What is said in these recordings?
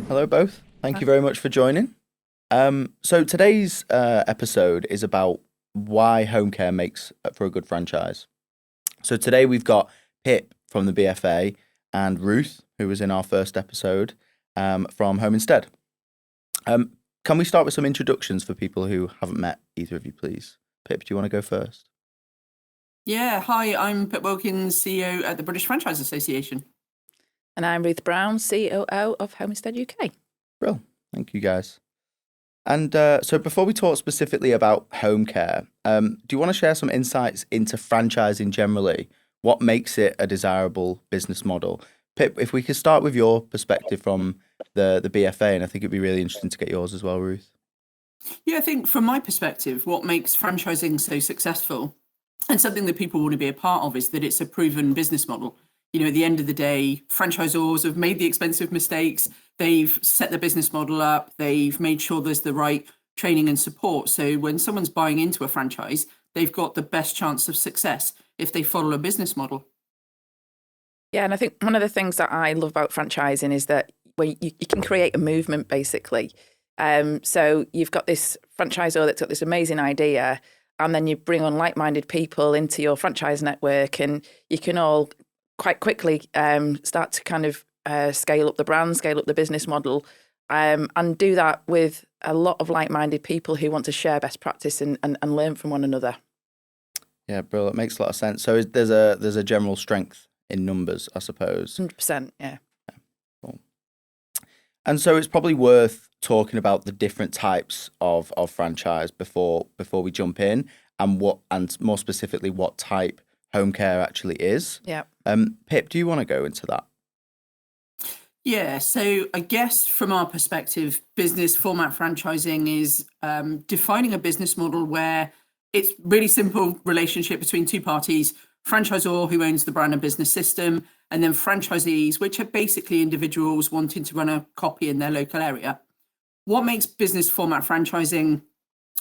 Hello both. Thank you very much for joining. So today's episode is about why Homecare makes for a good franchise. So today we've got Pip from the BFA and Ruth, who was in our first episode, from Home Instead. Can we start with some introductions for people who haven't met either of you, please? Pip, do you want to go first? Yeah, hi, I'm Pip Wilkins, CEO at the British Franchise Association. And I'm Ruth Brown, COO of Home Instead UK. Brill. Thank you, guys. And so before we talk specifically about home care, do you want to share some insights into franchising generally? What makes it a desirable business model? Pip, if we could start with your perspective from the BFA, and I think it'd be really interesting to get yours as well, Ruth. Yeah, I think from my perspective, what makes franchising so successful and something that people want to be a part of is that it's a proven business model. You know, at the end of the day, franchisors have made the expensive mistakes. They've set the business model up. They've made sure there's the right training and support. So when someone's buying into a franchise, they've got the best chance of success if they follow a business model. Yeah, and I think one of the things that I love about franchising is that you can create a movement, basically. So you've got this franchisor that's got this amazing idea, and then you bring on like-minded people into your franchise network, and you can all quite quickly start to kind of scale up the brand, scale up the business model, and do that with a lot of like-minded people who want to share best practice and learn from one another. Yeah, bro, it makes a lot of sense. So there's a general strength in numbers, I suppose. 100%, yeah. Cool. And so it's probably worth talking about the different types of franchise before we jump in, and more specifically what type home care actually is. Yeah. Pip, do you want to go into that? Yeah, so I guess from our perspective, business format franchising is defining a business model where it's really simple relationship between two parties, franchisor who owns the brand and business system, and then franchisees, which are basically individuals wanting to run a copy in their local area. What makes business format franchising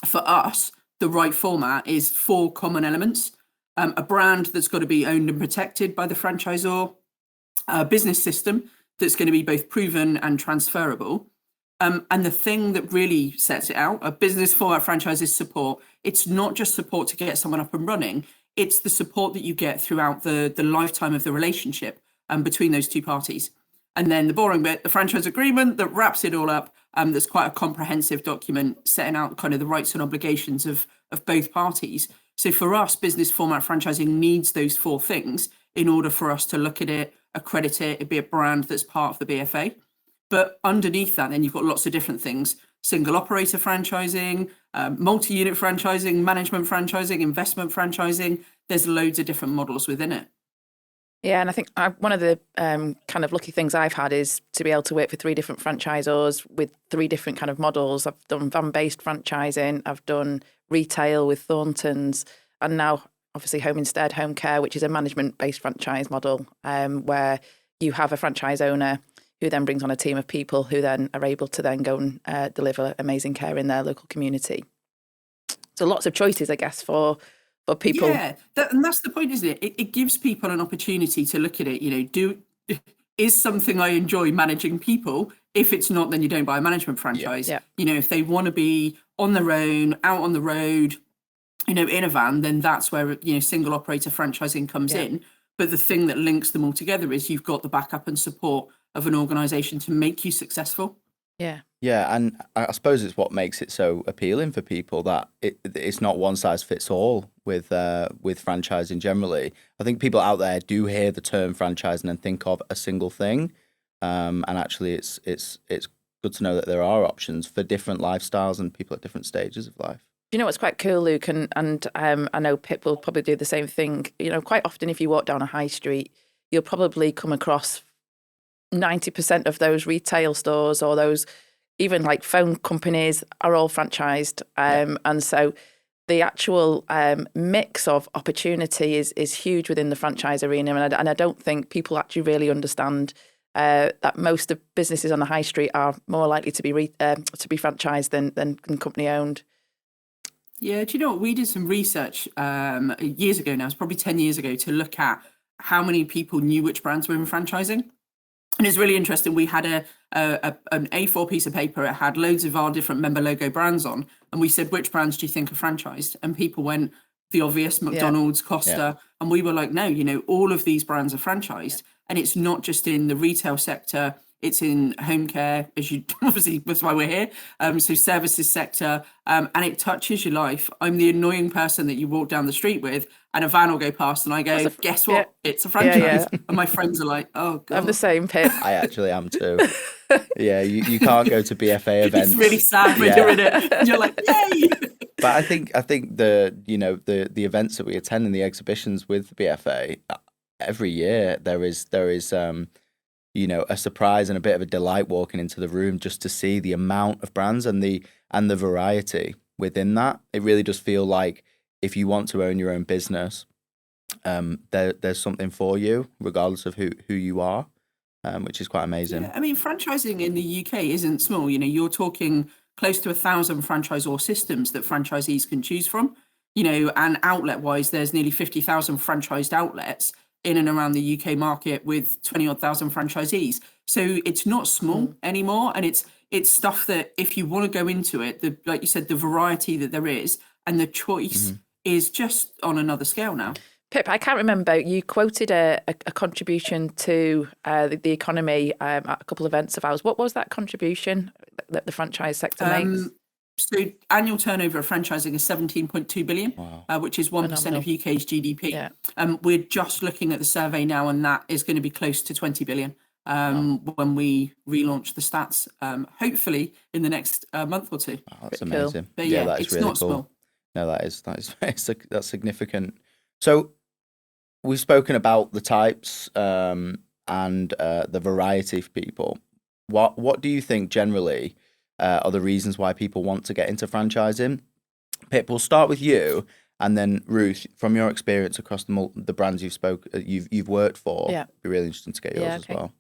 for us the right format is 4 common elements. A brand that's got to be owned and protected by the franchisor, a business system that's going to be both proven and transferable. And the thing that really sets it out, a business format franchise is support. It's not just support to get someone up and running. It's the support that you get throughout the lifetime of the relationship between those two parties. And then the boring bit, the franchise agreement that wraps it all up. That's quite a comprehensive document setting out kind of the rights and obligations of both parties. So for us, business format franchising needs those 4 things in order for us to look at it, accredit it, be a brand that's part of the BFA. But underneath that, then you've got lots of different things: single operator franchising, multi-unit franchising, management franchising, investment franchising. There's loads of different models within it. Yeah, and I think one of the kind of lucky things I've had is to be able to work for 3 different franchisors with 3 different kind of models. I've done van-based franchising, I've done retail with Thornton's, and now obviously Home Instead, Homecare, which is a management-based franchise model where you have a franchise owner who then brings on a team of people who then are able to then go and deliver amazing care in their local community. So lots of choices, I guess, for people. Yeah, and that's the point, isn't it? It gives people an opportunity to look at it. You know, is something I enjoy managing people? If it's not, then you don't buy a management franchise. Yeah. You know, if they want to be on their own, out on the road, you know, in a van, then that's where, you know, single operator franchising comes in. But the thing that links them all together is you've got the backup and support of an organisation to make you successful. Yeah. Yeah, and I suppose it's what makes it so appealing for people that it's not one size fits all with franchising generally. I think people out there do hear the term franchising and think of a single thing, and actually it's good to know that there are options for different lifestyles and people at different stages of life. Do you know what's quite cool, Luke? And I know Pip will probably do the same thing. You know, quite often if you walk down a high street, you'll probably come across 90% of those retail stores or those even like phone companies are all franchised. And so the actual mix of opportunity is huge within the franchise arena. And I don't think people actually really understand that most of businesses on the high street are more likely to be franchised than company owned. Yeah, do you know what? We did some research years ago now, it's probably 10 years ago, to look at how many people knew which brands were in franchising. And it's really interesting. We had an A4 piece of paper. It had loads of our different member logo brands on. And we said, which brands do you think are franchised? And people went, the obvious, McDonald's, Costa. Yeah. And we were like, no, all of these brands are franchised. And it's not just in the retail sector. It's in home care, as you obviously, that's why we're here. So services sector, and it touches your life. I'm the annoying person that you walk down the street with, and a van will go past, and I go, guess what? Yeah. It's a franchise. Yeah. And my friends are like, oh, God. I'm the same, Pip. I actually am too. Yeah, you can't go to BFA events. It's really sad when you're in it. And you're like, yay! But I think the events that we attend and the exhibitions with BFA, every year there is a surprise and a bit of a delight walking into the room just to see the amount of brands and the variety within that. It really does feel like if you want to own your own business, there's something for you, regardless of who you are, which is quite amazing. Yeah, I mean, franchising in the UK isn't small. You're talking close to 1,000 franchisor systems that franchisees can choose from. And outlet-wise, there's nearly 50,000 franchised outlets in and around the UK market with 20-odd thousand franchisees. So it's not small anymore. And it's stuff that if you want to go into it, like you said, the variety that there is and the choice is just on another scale now. Pip, I can't remember, you quoted a contribution to the economy at a couple of events of ours. What was that contribution that the franchise sector makes? So annual turnover of franchising is 17.2 billion, which is 1% of UK's GDP. Yeah. We're just looking at the survey now, and that is going to be close to 20 billion when we relaunch the stats, hopefully in the next month or two. Oh, that's amazing. Cool. But yeah, that is it's really not cool. Small. No, that's significant. So we've spoken about the types and the variety of people. What do you think generally are the reasons why people want to get into franchising? Pip, we'll start with you, and then Ruth, from your experience across the brands you've worked for, it'd be really interesting to get yours as well.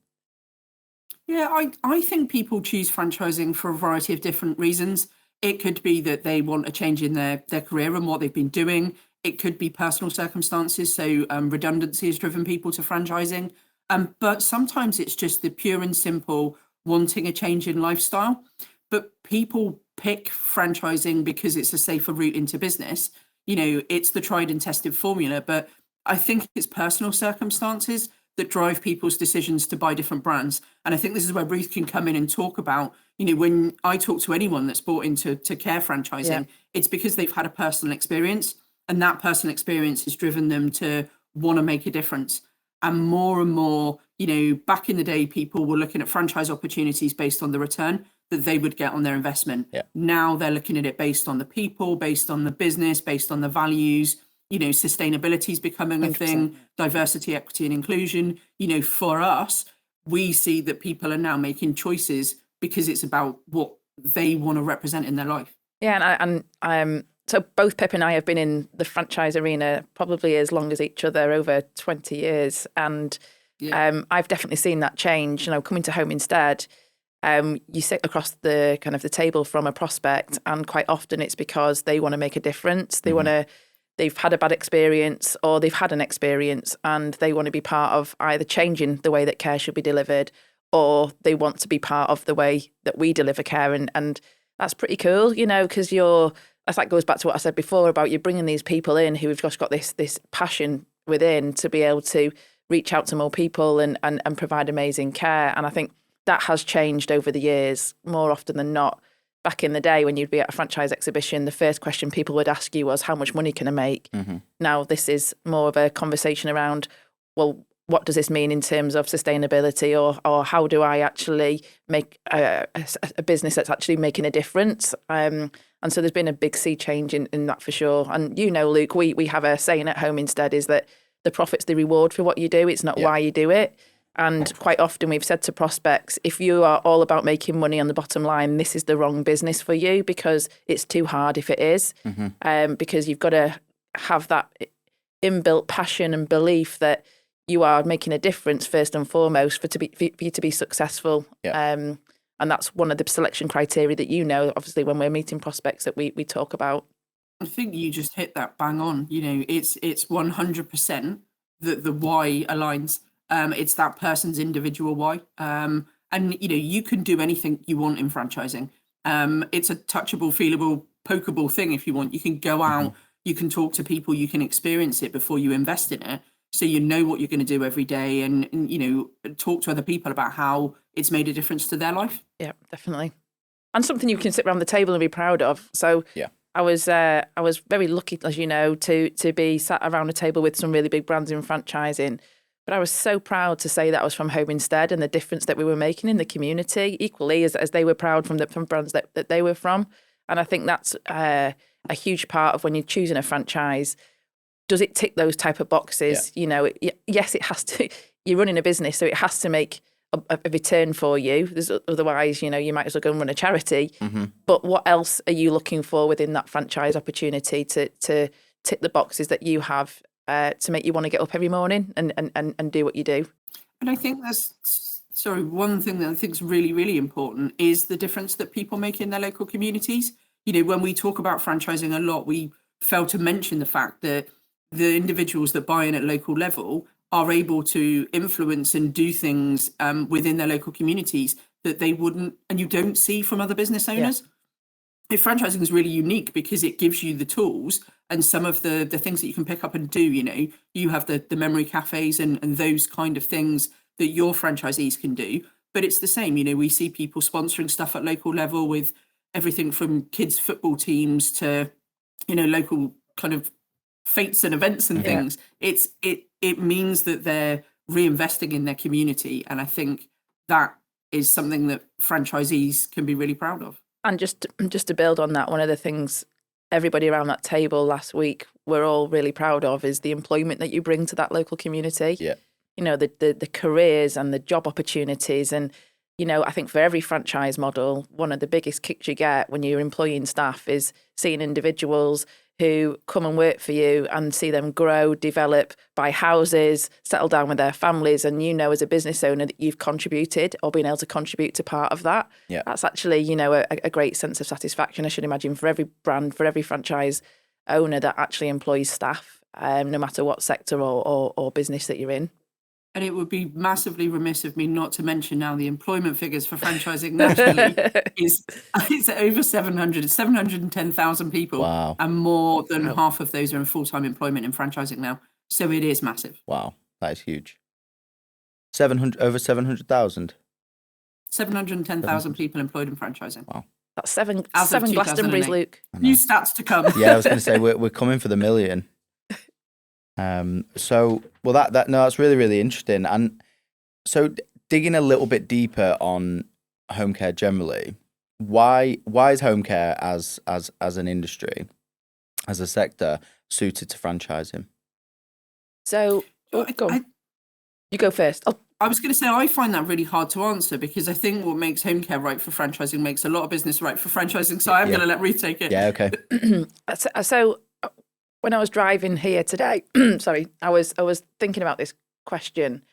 Yeah, I think people choose franchising for a variety of different reasons. It could be that they want a change in their career and what they've been doing. It could be personal circumstances, so redundancy has driven people to franchising. But sometimes it's just the pure and simple wanting a change in lifestyle. But people pick franchising because it's a safer route into business. It's the tried and tested formula. But I think it's personal circumstances that drive people's decisions to buy different brands. And I think this is where Ruth can come in and talk about, when I talk to anyone that's bought into care franchising, it's because they've had a personal experience. And that personal experience has driven them to want to make a difference. And more, back in the day, people were looking at franchise opportunities based on the return that they would get on their investment. Yeah. Now they're looking at it based on the people, based on the business, based on the values. Sustainability is becoming a 100%. Thing, diversity, equity, and inclusion. For us, we see that people are now making choices because it's about what they want to represent in their life. Yeah, and so both Pip and I have been in the franchise arena probably as long as each other, over 20 years. And I've definitely seen that change. Coming to Home Instead, you sit across the kind of the table from a prospect, and quite often it's because they want to make a difference. They've had a bad experience, or they've had an experience, and they want to be part of either changing the way that care should be delivered, or they want to be part of the way that we deliver care. And that's pretty cool, because that goes back to what I said before about you bringing these people in who have just got this passion within to be able to reach out to more people and provide amazing care. And I think that has changed over the years more often than not. Back in the day when you'd be at a franchise exhibition, the first question people would ask you was, how much money can I make? Mm-hmm. Now this is more of a conversation around, well, what does this mean in terms of sustainability, or how do I actually make a business that's actually making a difference? And so there's been a big sea change in that for sure. And Luke, we have a saying at Home Instead is that the profit's the reward for what you do. It's not why you do it. And quite often we've said to prospects, if you are all about making money on the bottom line, this is the wrong business for you, because it's too hard if it is. Mm-hmm. Because you've got to have that inbuilt passion and belief that you are making a difference first and foremost for you to be successful. Yeah. And that's one of the selection criteria that, obviously when we're meeting prospects that we talk about. I think you just hit that bang on. It's 100% that the why aligns. It's that person's individual why. And you can do anything you want in franchising. It's a touchable, feelable, pokeable thing if you want. You can go out, you can talk to people, you can experience it before you invest in it. So you know what you're going to do every day, and talk to other people about how it's made a difference to their life. Yeah, definitely. And something you can sit around the table and be proud of. So yeah. I was very lucky, as you know, to be sat around a table with some really big brands in franchising. But I was so proud to say that I was from Home Instead and the difference that we were making in the community, equally as they were proud from brands that they were from. And I think that's a huge part of when you're choosing a franchise. Does it tick those type of boxes? Yeah. Yes, it has to. You're running a business, so it has to make a return for you. Otherwise, you might as well go and run a charity. But what else are you looking for within that franchise opportunity to tick the boxes that you have to make you want to get up every morning and do what you do? And I think one thing that I think is really, really important is the difference that people make in their local communities. When we talk about franchising a lot, we fail to mention the fact that the individuals that buy in at local level are able to influence and do things within their local communities that they wouldn't, and you don't see from other business owners. Yeah. Franchising is really unique because it gives you the tools and some of the things that you can pick up and do. You have the memory cafes and those kind of things that your franchisees can do. But it's the same. We see people sponsoring stuff at local level with everything from kids' football teams to, local kind of fates and events and things. It means that they're reinvesting in their community, and I think that is something that franchisees can be really proud of. And just to build on that, one of the things everybody around that table last week we're all really proud of is the employment that you bring to that local community. Yeah. The careers and the job opportunities. And I think for every franchise model, one of the biggest kicks you get when you're employing staff is seeing individuals who come and work for you and see them grow, develop, buy houses, settle down with their families. And as a business owner that you've contributed or been able to contribute to part of that. Yeah. That's actually, a great sense of satisfaction, I should imagine, for every brand, for every franchise owner that actually employs staff, no matter what sector or business that you're in. And it would be massively remiss of me not to mention now the employment figures for franchising nationally is over 710,000 people. Wow. And more than half of those are in full-time employment in franchising now. So it is massive. Wow, that is huge. Over 700,000. 710,000 people employed in franchising. Wow. That's seven Glastonbury's, Luke. New stats to come. Yeah, I was going to say we're coming for the million. That's really, really interesting. And so digging a little bit deeper on home care generally, why is home care as an industry, as a sector, suited to franchising? So go on. You go first. I was going to say, I find that really hard to answer because I think what makes home care right for franchising makes a lot of business right for franchising. So I'm going to let Ruth take it. Yeah, okay. So when I was driving here today, I was thinking about this question,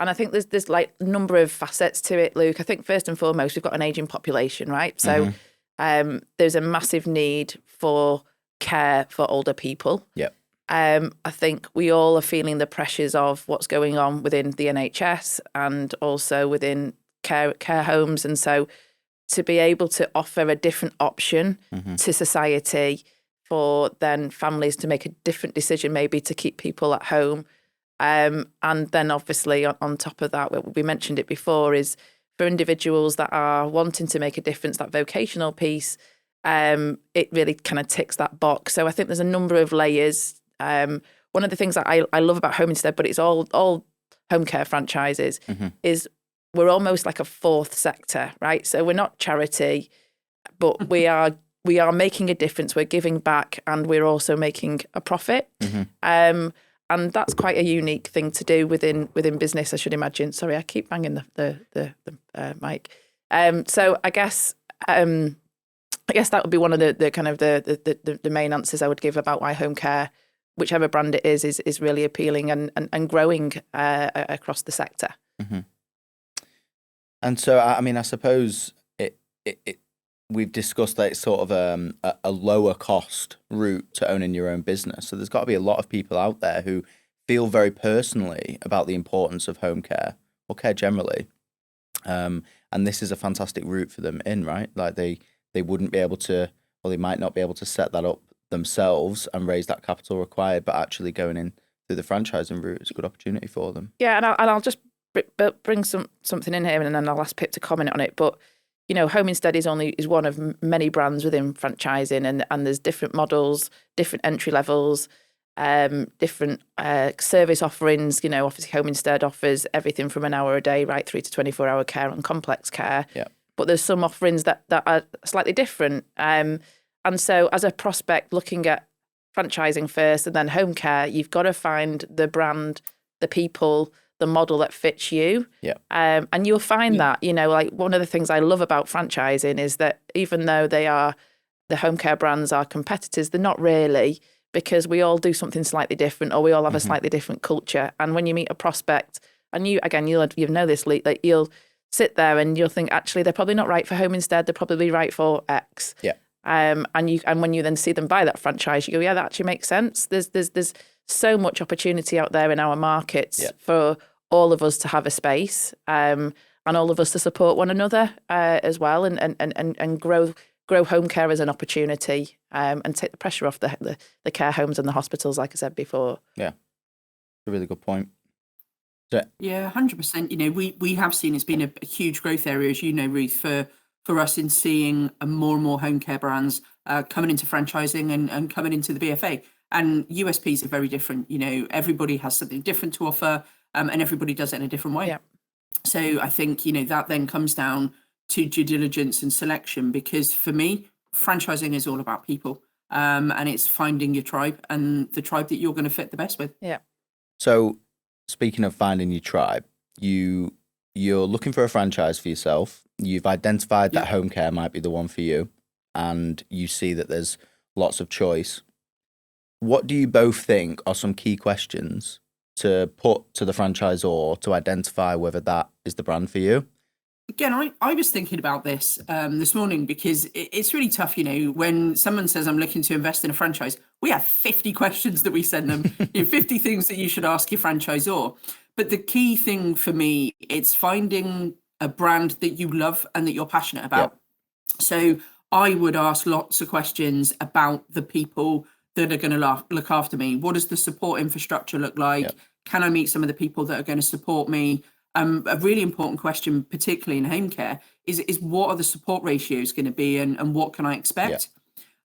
and I think there's like a number of facets to it, Luke. I think first and foremost, we've got an aging population, right? So there's a massive need for care for older people. Yeah. I think we all are feeling the pressures of what's going on within the NHS and also within care homes, and so to be able to offer a different option to society for then families to make a different decision, maybe to keep people at home. And then obviously on top of that, we mentioned it before, is for individuals that are wanting to make a difference, that vocational piece, it really kind of ticks that box. So I think there's a number of layers. One of the things that I love about Home Instead, but it's all home care franchises, is we're almost like a fourth sector, right? So we're not charity, but we are making a difference, we're giving back, and we're also making a profit. And that's quite a unique thing to do within business, I should imagine. Sorry, I keep banging the mic. So I guess that would be one of the kind of the main answers I would give about why home care whichever brand it is really appealing and growing across the sector. Mm-hmm. And so, I mean, I suppose we've discussed that it's sort of a lower cost route to owning your own business. So there's got to be a lot of people out there who feel very personally about the importance of home care or care generally. And this is a fantastic route for them in, right? Like they wouldn't be able to, or they might not be able to set that up themselves and raise that capital required, but actually going in through the franchising route is a good opportunity for them. Yeah, and I'll just bring something in here, and then I'll ask Pip to comment on it. But Home Instead is one of many brands within franchising, and there's different models, different entry levels, different service offerings. Obviously Home Instead offers everything from an hour a day right through to 24-hour care and complex care. Yeah. But there's some offerings that are slightly different. And so as a prospect looking at franchising first and then home care, you've got to find the brand, the people, the model that fits you. Yeah. And you'll find that, like one of the things I love about franchising is that even though the home care brands are competitors, they're not really, because we all do something slightly different, or we all have a slightly different culture. And when you meet a prospect, and you know this, Lee, that you'll sit there and you'll think, actually, they're probably not right for Home Instead, they're probably right for X. Yeah. And when you then see them buy that franchise, you go, yeah, that actually makes sense. There's so much opportunity out there in our markets for all of us to have a space, and all of us to support one another as well, and grow home care as an opportunity, and take the pressure off the care homes and the hospitals, like I said before. Yeah, a really good point. Yeah, 100%. We have seen it's been a huge growth area, as you know, Ruth, for us in seeing more and more home care brands coming into franchising and coming into the BFA. And USPs are very different. Everybody has something different to offer, and everybody does it in a different way. Yeah. So I think, that then comes down to due diligence and selection, because for me, franchising is all about people, and it's finding your tribe and the tribe that you're going to fit the best with. Yeah. So speaking of finding your tribe, you're looking for a franchise for yourself. You've identified that home care might be the one for you, and you see that there's lots of choice. What do you both think are some key questions to put to the franchisor to identify whether that is the brand for you? Again, I was thinking about this this morning, because it's really tough, when someone says, I'm looking to invest in a franchise, we have 50 questions that we send them, 50 things that you should ask your franchisor. But the key thing for me, it's finding a brand that you love and that you're passionate about. Yep. So I would ask lots of questions about the people that are going to look after me. What does the support infrastructure look like? Yep. Can I meet some of the people that are going to support me? A really important question, particularly in home care, is what are the support ratios going to be, and what can I expect?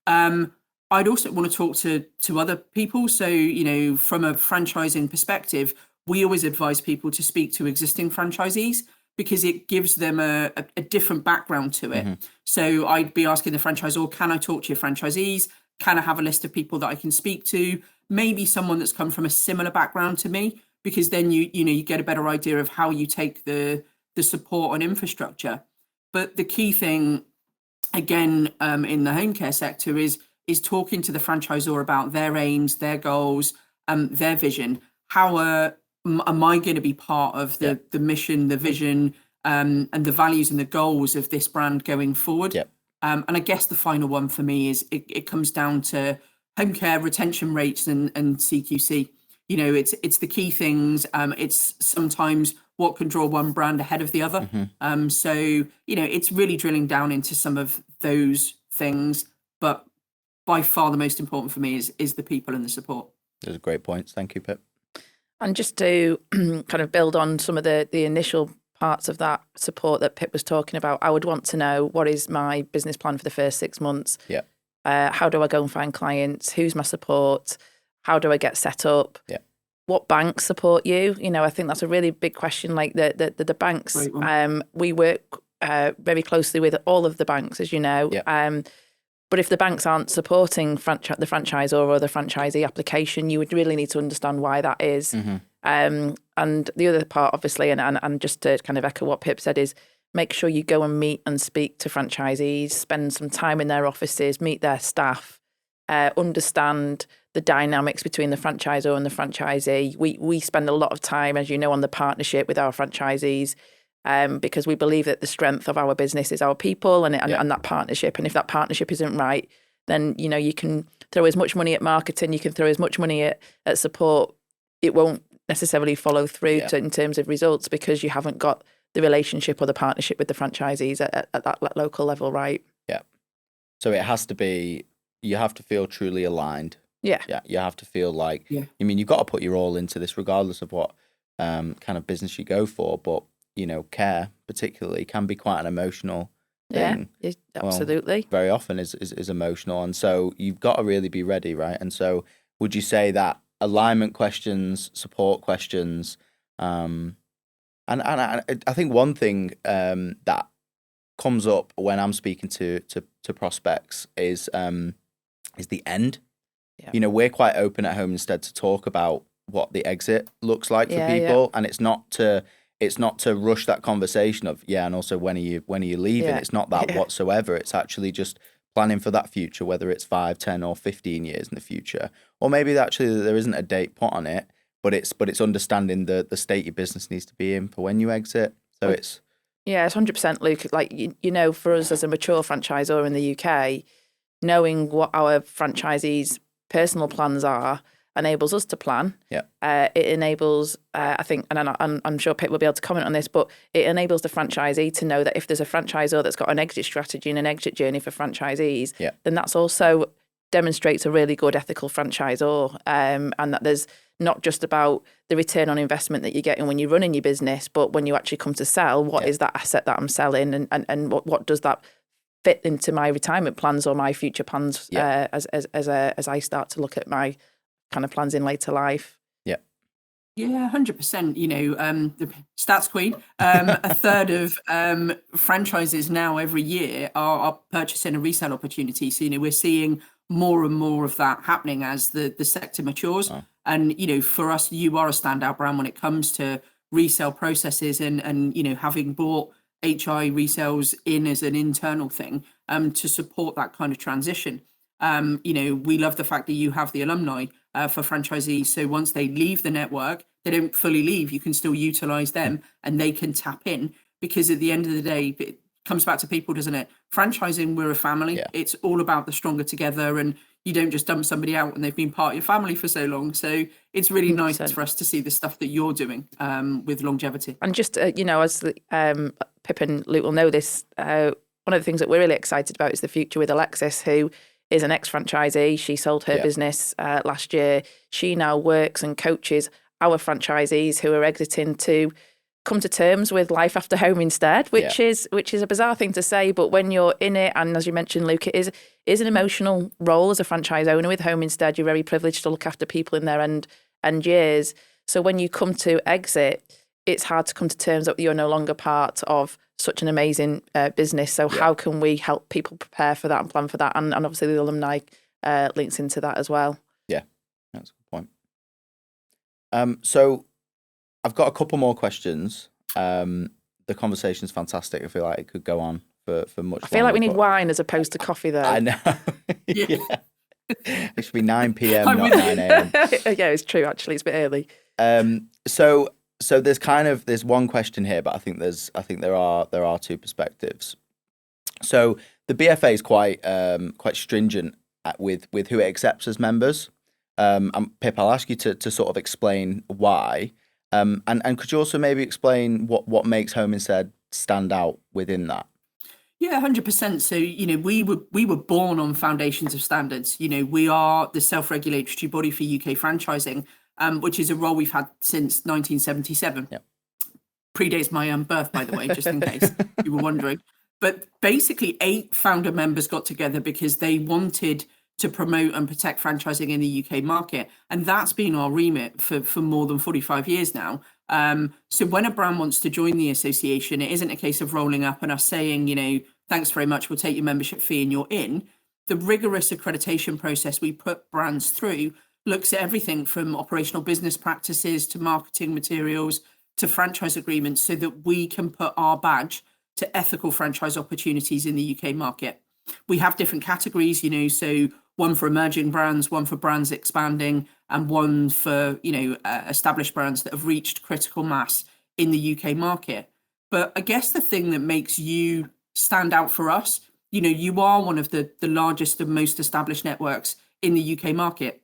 Yeah. I'd also want to talk to other people. So, from a franchising perspective, we always advise people to speak to existing franchisees, because it gives them a different background to it. Mm-hmm. So I'd be asking the franchisor, can I talk to your franchisees? Can I have a list of people that I can speak to? Maybe someone that's come from a similar background to me, because then you get a better idea of how you take the support and infrastructure. But the key thing, again, in the home care sector is talking to the franchisor about their aims, their goals, their vision. How am I going to be part of the mission, the vision, and the values and the goals of this brand going forward? Yep. And I guess the final one for me is it comes down to home care retention rates and CQC. It's the key things. It's sometimes what can draw one brand ahead of the other. Mm-hmm. So it's really drilling down into some of those things. But by far the most important for me is the people and the support. Those are great points. Thank you, Pip. And just to kind of build on some of the initial parts of that support that Pip was talking about, I would want to know, what is my business plan for the first 6 months? Yeah. How do I go and find clients? Who's my support? How do I get set up? Yeah. What banks support you? I think that's a really big question. Like the banks, we work very closely with all of the banks, as you know. Yeah. But if the banks aren't supporting the franchisor or the franchisee application, you would really need to understand why that is. Mm-hmm. And the other part, obviously, and just to kind of echo what Pip said, is make sure you go and meet and speak to franchisees, spend some time in their offices, meet their staff, understand the dynamics between the franchisor and the franchisee. We spend a lot of time, as you know, on the partnership with our franchisees, because we believe that the strength of our business is our people and that partnership. And if that partnership isn't right, then you can throw as much money at marketing, you can throw as much money at support. It won't necessarily follow through in terms of results because you haven't got the relationship or the partnership with the franchisees at that local level, right? Yeah. So it has to be, you have to feel truly aligned. Yeah. Yeah. You have to feel like, I mean, you've got to put your all into this regardless of what kind of business you go for. But, care particularly can be quite an emotional thing. Yeah, absolutely. Well, very often is emotional. And so you've got to really be ready, right? And so would you say that alignment questions, support questions, and I think one thing that comes up when I'm speaking to prospects is the end. Yeah. We're quite open at Home Instead to talk about what the exit looks like for people, and it's not to rush that conversation of and also when are you leaving. It's not that whatsoever. It's actually just planning for that future, whether it's 5, 10 or 15 years in the future, or maybe actually there isn't a date put on it, but it's understanding the state your business needs to be in for when you exit. So it's 100%, Luke. Like for us as a mature franchisor in the UK, knowing what our franchisees' personal plans are enables us to plan. Yeah. It enables, I think, and I'm sure Pip will be able to comment on this, but it enables the franchisee to know that if there's a franchisor that's got an exit strategy and an exit journey for franchisees, then that's also demonstrates a really good ethical franchisor, and that there's not just about the return on investment that you're getting when you're running your business, but when you actually come to sell, what is that asset that I'm selling, and what does that fit into my retirement plans or my future plans as I start to look at my kind of plans in later life. Yeah, 100%. The stats queen, a third of franchises now every year are purchasing a resale opportunity. So, we're seeing more and more of that happening as the sector matures. Oh. And, for us, you are a standout brand when it comes to resale processes and having brought HI resales in as an internal thing to support that kind of transition. We love the fact that you have the alumni for franchisees. So once they leave the network, they don't fully leave. You can still utilize them and they can tap in, because at the end of the day, it comes back to people, doesn't it? Franchising, we're a family. Yeah. It's all about the stronger together, and you don't just dump somebody out when they've been part of your family for so long. So it's really 100%. Nice for us to see the stuff that you're doing with longevity. And just, as Pip and Luke will know this, one of the things that we're really excited about is the future with Alexis, who is an ex-franchisee. She sold her business last year. She now works and coaches our franchisees who are exiting to come to terms with life after home instead, which is a bizarre thing to say, but when you're in it, and as you mentioned, Luke, it is an emotional role as a franchise owner. With Home Instead, you're very privileged to look after people in their end years. So when you come to exit, it's hard to come to terms that you're no longer part of such an amazing business. So how can we help people prepare for that and plan for that? And obviously the alumni links into that as well. Yeah, that's a good point. So I've got a couple more questions. The conversation's fantastic. I feel like it could go on for much longer. I feel like we need wine as opposed to coffee, though. I know. Yeah. It should be 9 p.m, not 9 a.m. Yeah, it's true. Actually, it's a bit early. So there's one question here, but I think there are two perspectives. So the BFA is quite stringent with who it accepts as members. Pip, I'll ask you to sort of explain why. And could you also maybe explain what makes Home Instead stand out within that? Yeah, 100%. So, we were born on foundations of standards. We are the self-regulatory body for UK franchising, which is a role we've had since 1977. Yep. Predates my own birth, by the way, just in case you were wondering. But basically, 8 founder members got together because they wanted to promote and protect franchising in the UK market. And that's been our remit for more than 45 years now. So when a brand wants to join the association, it isn't a case of rolling up and us saying, thanks very much, we'll take your membership fee and you're in. The rigorous accreditation process we put brands through looks at everything from operational business practices to marketing materials to franchise agreements, so that we can put our badge to ethical franchise opportunities in the UK market. We have different categories, so one for emerging brands, one for brands expanding, and one for, established brands that have reached critical mass in the UK market. But I guess the thing that makes you stand out for us, you are one of the largest and most established networks in the UK market.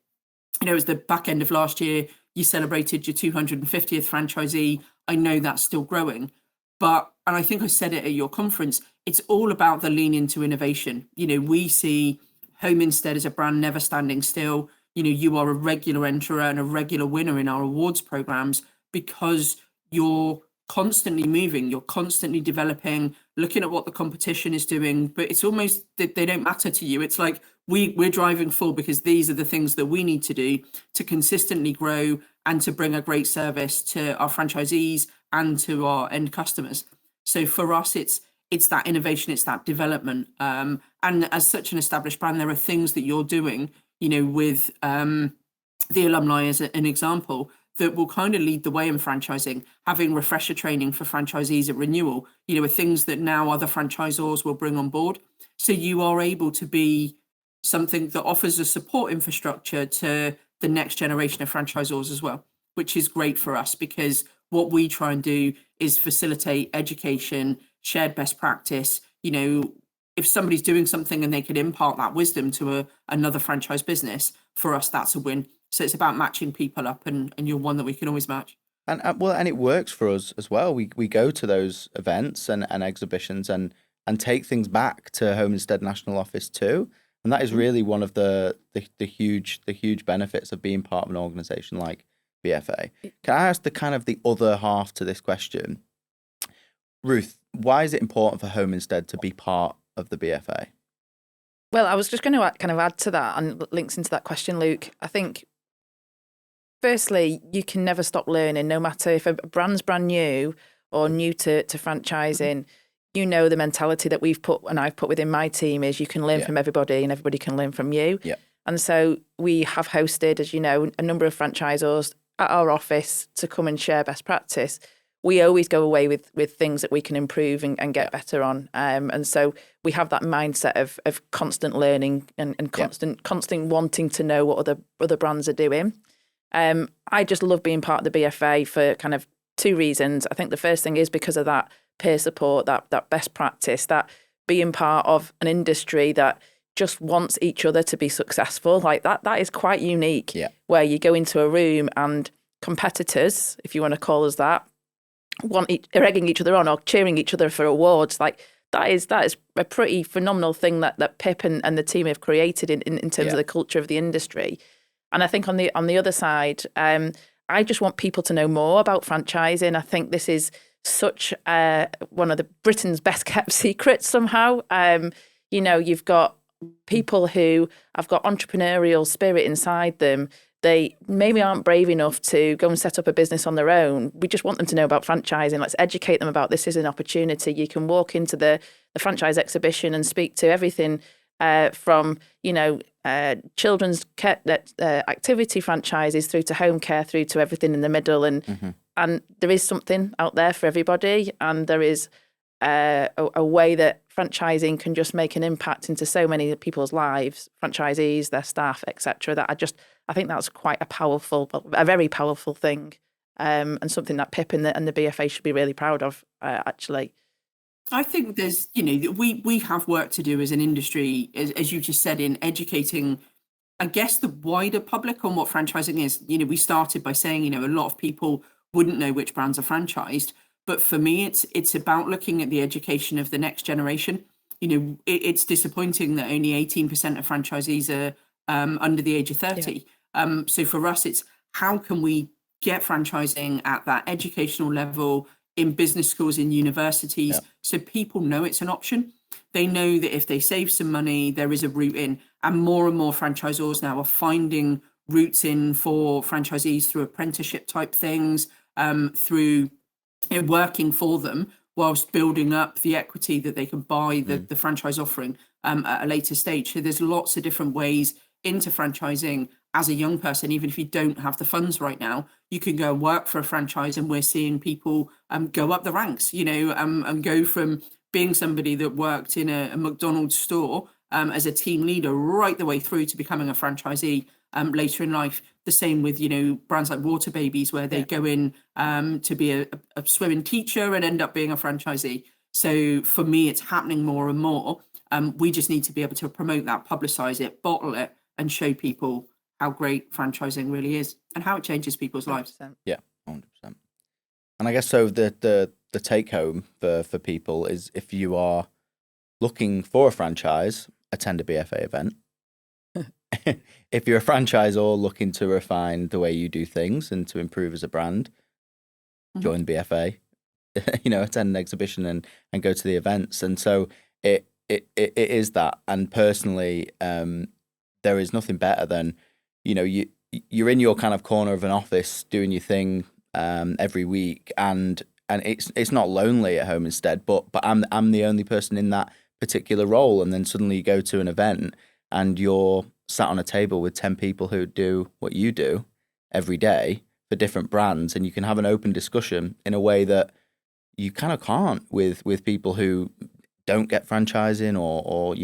It was the back end of last year, you celebrated your 250th franchisee. I know that's still growing. And I think I said it at your conference, it's all about the lean into innovation. We see Home Instead as a brand never standing still. You are a regular enterer and a regular winner in our awards programs because you're constantly moving, you're constantly developing, looking at what the competition is doing, but it's almost that they don't matter to you. It's like we're driving full because these are the things that we need to do to consistently grow and to bring a great service to our franchisees and to our end customers. So for us, it's that innovation, it's that development. And as such an established brand, there are things that you're doing, with the alumni as an example, that will kind of lead the way in franchising, having refresher training for franchisees at renewal, are things that now other franchisors will bring on board. So you are able to be something that offers a support infrastructure to the next generation of franchisors as well, which is great for us because what we try and do is facilitate education, shared best practice. If somebody's doing something and they could impart that wisdom to another franchise business, for us, that's a win. So it's about matching people up, and you're one that we can always match. And it works for us as well. We go to those events and exhibitions and take things back to Home Instead National Office too. And that is really one of the huge benefits of being part of an organisation like BFA. Can I ask the other half to this question? Ruth, why is it important for Home Instead to be part of the BFA? Well, I was just going to kind of add to that and links into that question, Luke. I think, firstly, you can never stop learning, no matter if a brand's brand new or new to franchising. The mentality that I've put within my team is you can learn from everybody and everybody can learn from you. Yeah. And so we have hosted, as you know, a number of franchisors at our office to come and share best practice. We always go away with things that we can improve and get better on. And so we have that mindset of constant learning and constant wanting to know what other brands are doing. I just love being part of the BFA for kind of two reasons. I think the first thing is because of that peer support, that best practice, that being part of an industry that just wants each other to be successful. Like that is quite unique, where you go into a room and competitors, if you want to call us that, are egging each other on or cheering each other for awards. Like that is a pretty phenomenal thing that Pip and the team have created in terms of the culture of the industry. And I think on the other side, I just want people to know more about franchising. I think this is such one of Britain's best kept secrets somehow. You've got people who have got entrepreneurial spirit inside them. They maybe aren't brave enough to go and set up a business on their own. We just want them to know about franchising. Let's educate them about this is an opportunity. You can walk into the franchise exhibition and speak to everything from, children's activity franchises through to Homecare, through to everything in the middle. And there is something out there for everybody. And there is a way that franchising can just make an impact into so many people's lives, franchisees, their staff, etc. That I think that's quite a very powerful thing, and something that Pip and the BFA should be really proud of, actually. I think there's, we have work to do as an industry, as you just said, in educating, I guess, the wider public on what franchising is. We started by saying, a lot of people wouldn't know which brands are franchised. But for me, it's about looking at the education of the next generation. It's disappointing that only 18% of franchisees are under the age of 30. Yeah. So for us, it's how can we get franchising at that educational level in business schools, in universities, so people know it's an option. They know that if they save some money, there is a route in. And more franchisors now are finding routes in for franchisees through apprenticeship type things, through working for them whilst building up the equity that they can buy the franchise offering at a later stage. So there's lots of different ways into franchising as a young person. Even if you don't have the funds right now, you can go and work for a franchise, and we're seeing people go up the ranks, and go from being somebody that worked in a McDonald's store as a team leader right the way through to becoming a franchisee later in life. The same with, brands like Water Babies, where they go in to be a swimming teacher and end up being a franchisee. So for me, it's happening more and more. We just need to be able to promote that, publicize it, bottle it, and show people how great franchising really is and how it changes people's lives. 100%. Yeah, 100%. And I guess so the take home for people is, if you are looking for a franchise, attend a BFA event. If you're a franchisor looking to refine the way you do things and to improve as a brand, join BFA. Attend an exhibition and go to the events. And so it is that. And personally, there is nothing better than, you're in your kind of corner of an office doing your thing every week, and it's not lonely at home instead, but I'm the only person in that particular role. And then suddenly you go to an event and you're sat on a table with 10 people who do what you do every day for different brands, and you can have an open discussion in a way that you kind of can't with people who don't get franchising or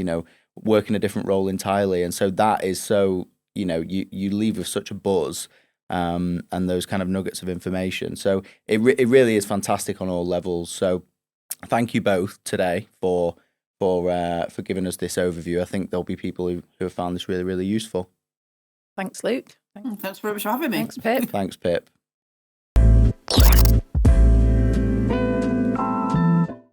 work in a different role entirely. And so that is so, you leave with such a buzz and those kind of nuggets of information. So it really is fantastic on all levels. So thank you both today for giving us this overview. I think there'll be people who have found this really, really useful. Thanks, Luke. Thanks very much for having me. Thanks, Pip. Thanks, Pip.